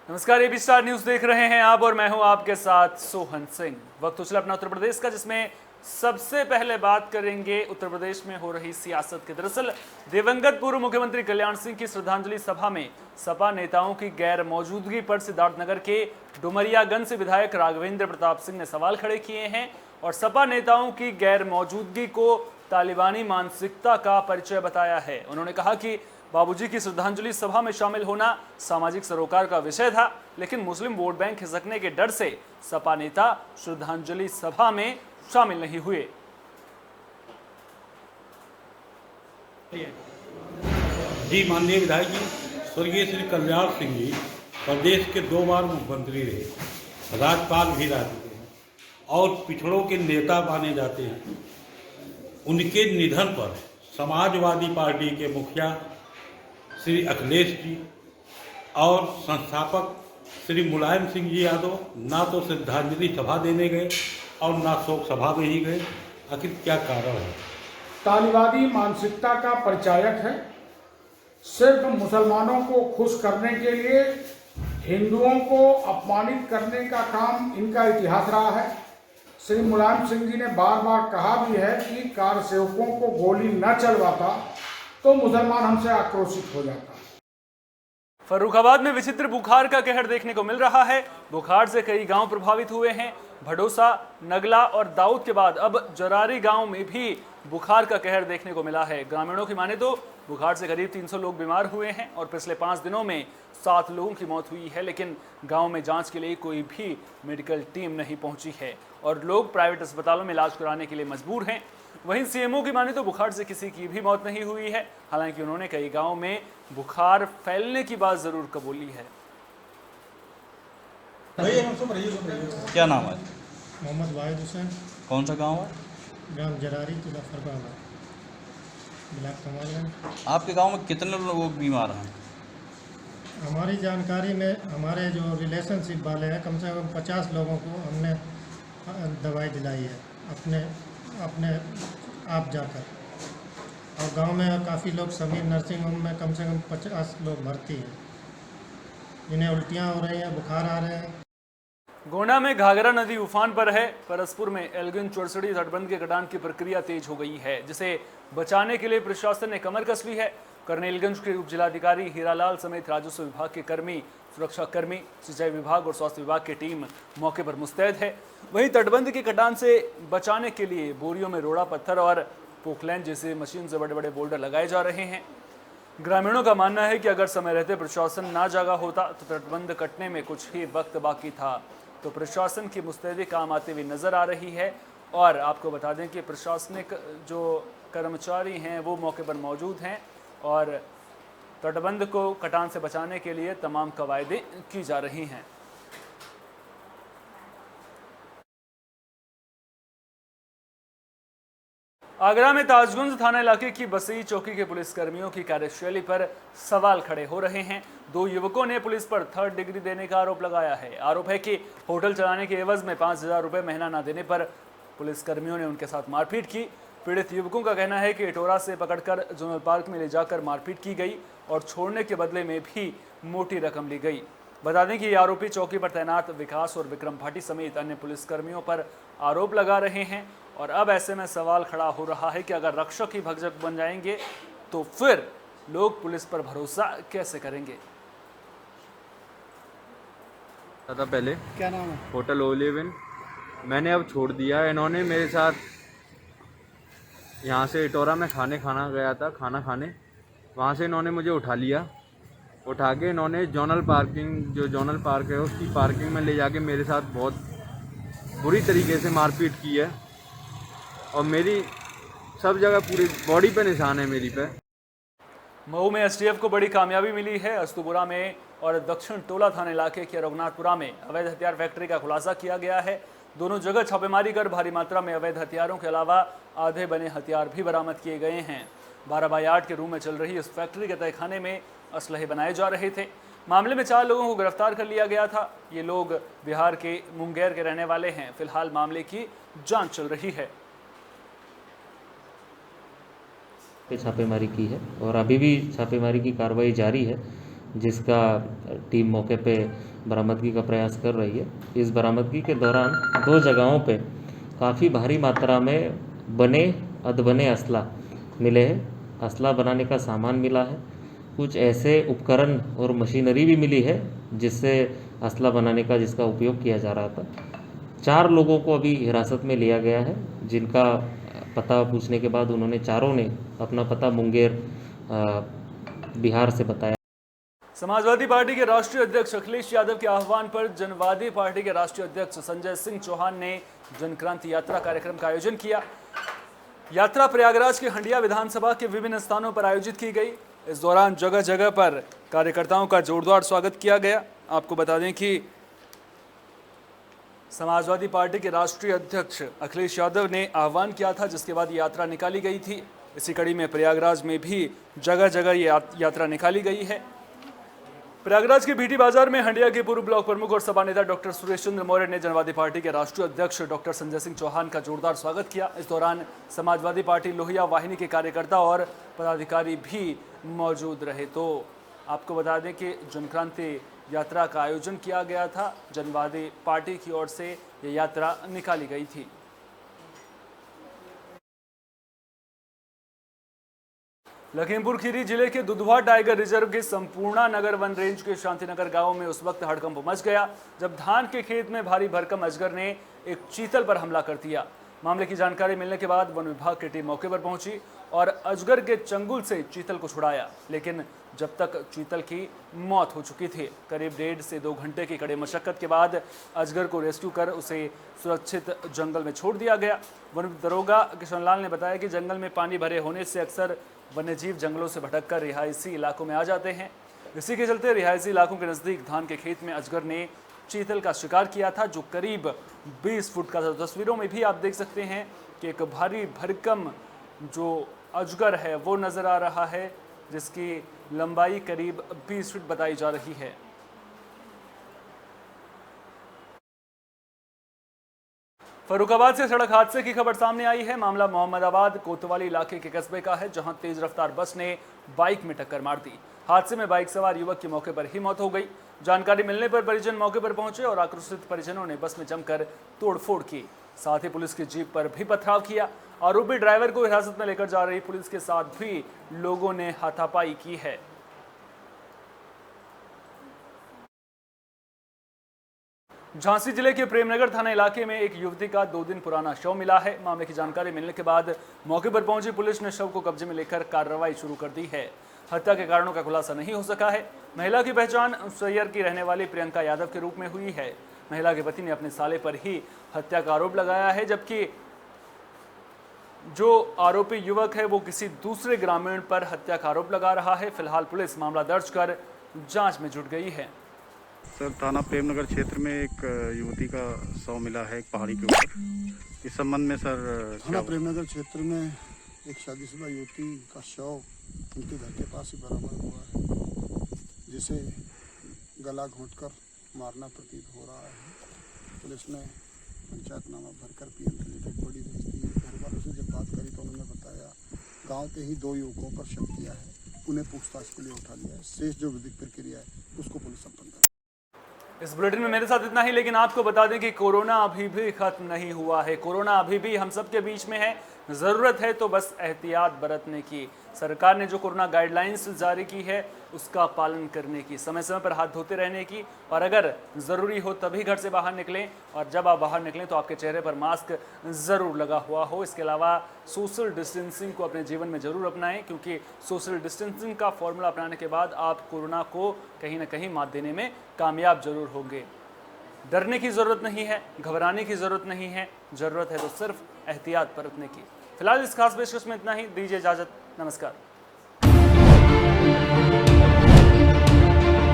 नमस्कार, AB star news देख रहे हैं आप और मैं हूं आपके साथ सोहन सिंह। वक्त तो चला अपना उत्तर प्रदेश का, जिसमें सबसे पहले बात करेंगे उत्तर प्रदेश में हो रही सियासत की। दरअसल दिवंगत पूर्व मुख्यमंत्री कल्याण सिंह की श्रद्धांजलि सभा में सपा नेताओं की गैर मौजूदगी पर सिद्धार्थनगर के डुमरियागंज से विधायक राघवेंद्र प्रताप सिंह ने सवाल खड़े किए हैं और सपा नेताओं की गैर मौजूदगी को तालिबानी मानसिकता का परिचय बताया है। उन्होंने कहा कि बाबूजी की श्रद्धांजलि सभा में शामिल होना सामाजिक सरोकार का विषय था, लेकिन मुस्लिम वोट बैंक खिसकने के डर से सपा नेता श्रद्धांजलि सभा में शामिल नहीं हुए। जी, माननीय विधायक जी, स्वर्गीय श्री कल्याण सिंह जी प्रदेश के 2 बार मुख्यमंत्री रहे, राज्यपाल भी रह चुके हैं और पिछड़ों के नेता माने जाते हैं। उनके निधन पर समाजवादी पार्टी के मुखिया श्री अखिलेश जी और संस्थापक श्री मुलायम सिंह जी यादव ना तो श्रद्धांजलि सभा देने गए और ना शोक सभा में ही गए। आखिर क्या कारण है? तालिबानी मानसिकता का परिचायक है। सिर्फ मुसलमानों को खुश करने के लिए हिंदुओं को अपमानित करने का काम इनका इतिहास रहा है। श्री मुलायम सिंह जी ने बार बार कहा भी है कि कार सेवकों को गोली न चलवाता तो मुसलमान हमसे आक्रोशित हो जाता। फर्रुखाबाद में विचित्र बुखार का कहर देखने को मिल रहा है। बुखार से कई गांव प्रभावित हुए हैं। भडोसा, नगला और दाऊद के बाद अब जरारी गांव में भी बुखार का कहर देखने को मिला है। ग्रामीणों की माने तो बुखार से करीब 300 लोग बीमार हुए हैं और पिछले 5 दिनों में 7 लोगों की मौत हुई है, लेकिन गांव में जांच के लिए कोई भी मेडिकल टीम नहीं पहुंची है और लोग प्राइवेट अस्पतालों में इलाज कराने के लिए मजबूर हैं। वहीं सीएमओ की माने तो बुखार से किसी की भी मौत नहीं हुई है। हालांकि उन्होंने कई गांवों में बुखार फैलने की बात जरूर कबूली है। क्या नाम है? मोहम्मद वाहिद हुसैन। कौन सा गांव है? ग्राम जरारी, जिला फरगाना, ब्लॉक कमालगंज। आपके गांव में कितने लोग बीमार हैं? हमारी जानकारी में हमारे जो रिलेशनशिप वाले हैं, कम से कम 50 लोगों को हमने दवाई दिलाई है अपने आप जाकर। और गांव में काफ़ी लोग समीर नर्सिंग होम में कम से कम 50 लोग भर्ती हैं, जिन्हें उल्टियाँ हो रही हैं, बुखार आ रहे हैं। गोंडा में घाघरा नदी उफान पर है। परसपुर में एल्गिन चोरसड़ी तटबंध के कटान की प्रक्रिया तेज हो गई है, जिसे बचाने के लिए प्रशासन ने कमर कस ली है। करनेलगंज के उप जिलाधिकारी हीरालाल समेत राजस्व विभाग के कर्मी, सुरक्षा कर्मी, सिंचाई विभाग और स्वास्थ्य विभाग की टीम मौके पर मुस्तैद है। वहीं तटबंध के कटान से बचाने के लिए बोरियों में रोड़ा पत्थर और पोकलैंड जैसे मशीन से बड़े बड़े बोल्डर लगाए जा रहे हैं। ग्रामीणों का मानना है कि अगर समय रहते प्रशासन ना जागा होता तो तटबंध कटने में कुछ ही वक्त बाकी था। तो प्रशासन की मुस्तैदी काम आती हुई नजर आ रही है। और आपको बता दें कि प्रशासनिक जो कर्मचारी हैं वो मौके पर मौजूद हैं और तटबंध को कटान से बचाने के लिए तमाम कवायदें की जा रही हैं। आगरा में ताजगंज थाना इलाके की बसई चौकी के पुलिसकर्मियों की कार्यशैली पर सवाल खड़े हो रहे हैं। 2 युवकों ने पुलिस पर 3rd डिग्री देने का आरोप लगाया है। आरोप है कि होटल चलाने के एवज में 5,000 रुपये महीना न देने पर पुलिसकर्मियों ने उनके साथ मारपीट की। पीड़ित युवकों का कहना है कि इटोरा से पकड़कर जोनल पार्क में ले जाकर मारपीट की गई और छोड़ने के बदले में भी मोटी रकम ली गई। बता दें कि ये आरोपी चौकी पर तैनात विकास और विक्रम भाटी समेत अन्य पुलिसकर्मियों पर आरोप लगा रहे हैं। और अब ऐसे में सवाल खड़ा हो रहा है कि अगर रक्षक ही भक्षक बन जाएंगे तो फिर लोग पुलिस पर भरोसा कैसे करेंगे। था पहले क्या नाम है? होटल ओलिवन, मैंने अब छोड़ दिया। इन्होंने मेरे साथ यहाँ से इटोरा में खाना गया था, खाना खाने, वहाँ से इन्होंने मुझे उठा लिया। उठा के इन्होंने जोनल पार्क है उसकी पार्किंग में ले जाके मेरे साथ बहुत बुरी तरीके से मारपीट की है और मेरी सब जगह पूरी बॉडी पे निशान है मेरी पे। मऊ में एसटीएफ को बड़ी कामयाबी मिली है। अस्तुपुरा में और दक्षिण टोला थाना इलाके के रघुनाथपुरा में अवैध हथियार फैक्ट्री का खुलासा किया गया है। दोनों जगह छापेमारी कर भारी मात्रा में अवैध हथियारों के अलावा आधे बने हथियार भी बरामद किए गए हैं। 12/8 के रूम में चल रही इस फैक्ट्री के तहखाने में असलहे बनाए जा रहे थे। मामले में 4 लोगों को गिरफ्तार कर लिया गया था। ये लोग बिहार के मुंगेर के रहने वाले हैं। फिलहाल मामले की जांच चल रही है। छापेमारी की है और अभी भी छापेमारी की कार्रवाई जारी है, जिसका टीम मौके पे बरामदगी का प्रयास कर रही है। इस बरामदगी के दौरान 2 जगहों पे काफ़ी भारी मात्रा में बने अधबने असला मिले हैं। असला बनाने का सामान मिला है, कुछ ऐसे उपकरण और मशीनरी भी मिली है जिससे असला बनाने का जिसका उपयोग किया जा रहा था। 4 लोगों को अभी हिरासत में लिया गया है, जिनका पता पूछने के बाद उन्होंने चारों ने अपना पता मुंगेर बिहार से बताया। समाजवादी पार्टी के राष्ट्रीय अध्यक्ष अखिलेश यादव के आह्वान पर जनवादी पार्टी के राष्ट्रीय अध्यक्ष संजय सिंह चौहान ने जनक्रांति यात्रा कार्यक्रम का आयोजन किया। यात्रा प्रयागराज के हंडिया विधानसभा के विभिन्न स्थानों पर आयोजित की गई। इस दौरान जगह जगह पर कार्यकर्ताओं का जोरदार स्वागत किया गया। आपको बता दें कि समाजवादी पार्टी के राष्ट्रीय अध्यक्ष अखिलेश यादव ने आह्वान किया था, जिसके बाद यात्रा निकाली गई थी। इसी कड़ी में प्रयागराज में भी जगह जगह ये यात्रा निकाली गई है। प्रयागराज के बीटी बाजार में हंडिया के पूर्व ब्लॉक प्रमुख और सपा नेता डॉक्टर सुरेश चंद्र मौर्य ने जनवादी पार्टी के राष्ट्रीय अध्यक्ष डॉक्टर संजय सिंह चौहान का जोरदार स्वागत किया। इस दौरान समाजवादी पार्टी लोहिया वाहिनी के कार्यकर्ता और पदाधिकारी भी मौजूद रहे। तो आपको बता दें कि जनक्रांति यात्रा का आयोजन किया गया था। जनवादी पार्टी की ओर से ये यात्रा निकाली गई थी। लखीमपुर खीरी जिले के दुधवा टाइगर रिजर्व के संपूर्णा नगर वन रेंज के शांतिनगर गांव में उस वक्त हड़कंप मच गया जब धान के खेत में भारी भरकम अजगर ने एक चीतल पर हमला कर दिया। मामले की जानकारी मिलने के बाद वन विभाग की टीम मौके पर पहुंची और अजगर के चंगुल से चीतल को छुड़ाया, लेकिन जब तक चीतल की मौत हो चुकी थी। करीब 1.5 से 2 घंटे की कड़ी मशक्कत के बाद अजगर को रेस्क्यू कर उसे सुरक्षित जंगल में छोड़ दिया गया। वन दरोगा किशनलाल ने बताया कि जंगल में पानी भरे होने से अक्सर वन्यजीव जंगलों से भटककर रिहायशी इलाकों में आ जाते हैं। इसी के चलते रिहायशी इलाकों के नज़दीक धान के खेत में अजगर ने चीतल का शिकार किया था, जो करीब 20 फुट का था। तस्वीरों में भी आप देख सकते हैं कि एक भारी भरकम जो अजगर है वो नज़र आ रहा है, जिसकी लंबाई करीब 20 फीट बताई जा रही है। फर्रुखाबाद से सड़क हादसे की खबर सामने आई है। मामला मोहम्मदाबाद कोतवाली इलाके के कस्बे का है, जहां तेज रफ्तार बस ने बाइक में टक्कर मार दी। हादसे में बाइक सवार युवक की मौके पर ही मौत हो गई। जानकारी मिलने पर परिजन मौके पर पहुंचे और आक्रोशित परिजनों ने बस में जमकर तोड़फोड़ की। साथ ही पुलिस की जीप पर भी पथराव किया। आरोपी ड्राइवर को हिरासत में लेकर जा रही पुलिस के साथ भी लोगों ने हाथापाई की है। झांसी जिले के प्रेमनगर थाना इलाके में एक युवती का 2 दिन पुराना शव मिला है। मामले की जानकारी मिलने के बाद मौके पर पहुंची पुलिस ने शव को कब्जे में लेकर कार्रवाई शुरू कर दी है। हत्या के कारणों का खुलासा नहीं हो सका है। महिला की पहचान सैयर की रहने वाली प्रियंका यादव के रूप में हुई है। महिला के पति ने अपने साले पर ही हत्या का आरोप लगाया है, जबकि जो आरोपी युवक है वो किसी दूसरे ग्रामीण पर हत्या का आरोप लगा रहा है। फिलहाल पुलिस मामला दर्ज कर जांच में जुट गई है। सर, थाना प्रेमनगर क्षेत्र में एक युवती का शव मिला है एक पहाड़ी के ऊपर। इस संबंध में सर थाना प्रेमनगर क्षेत्र में एक शादीशुदा युवती का शव उनके घर के पास ही बरामद हुआ है, जिसे गला घोंटकर मारना प्रतीत हो रहा है। पुलिस ने पंचायतनामा भरकर पीएम के लिए डेड बॉडी भेज दी है। घर वालों से जब बात करी तो उन्होंने बताया गांव के ही 2 युवकों पर शक किया है, उन्हें पूछताछ के लिए उठा लिया है। शेष जो विधिक प्रक्रिया है उसको पुलिस संपन्न करेगी। इस बुलेटिन में मेरे साथ इतना ही, लेकिन आपको बता दें कि कोरोना अभी भी खत्म नहीं हुआ है। कोरोना अभी भी हम सबके बीच में है। ज़रूरत है तो बस एहतियात बरतने की। सरकार ने जो कोरोना गाइडलाइंस जारी की है उसका पालन करने की, समय समय पर हाथ धोते रहने की, और अगर ज़रूरी हो तभी घर से बाहर निकलें, और जब आप बाहर निकलें तो आपके चेहरे पर मास्क ज़रूर लगा हुआ हो। इसके अलावा सोशल डिस्टेंसिंग को अपने जीवन में ज़रूर अपनाएं, क्योंकि सोशल डिस्टेंसिंग का फॉर्मूला अपनाने के बाद आप कोरोना को कहीं ना कहीं मात देने में कामयाब जरूर होंगे। डरने की ज़रूरत नहीं है, घबराने की ज़रूरत नहीं है, ज़रूरत है तो सिर्फ एहतियात बरतने की। फिलहाल इस खास पेशकश में इतना ही। दीजिए इजाज़त। नमस्कार।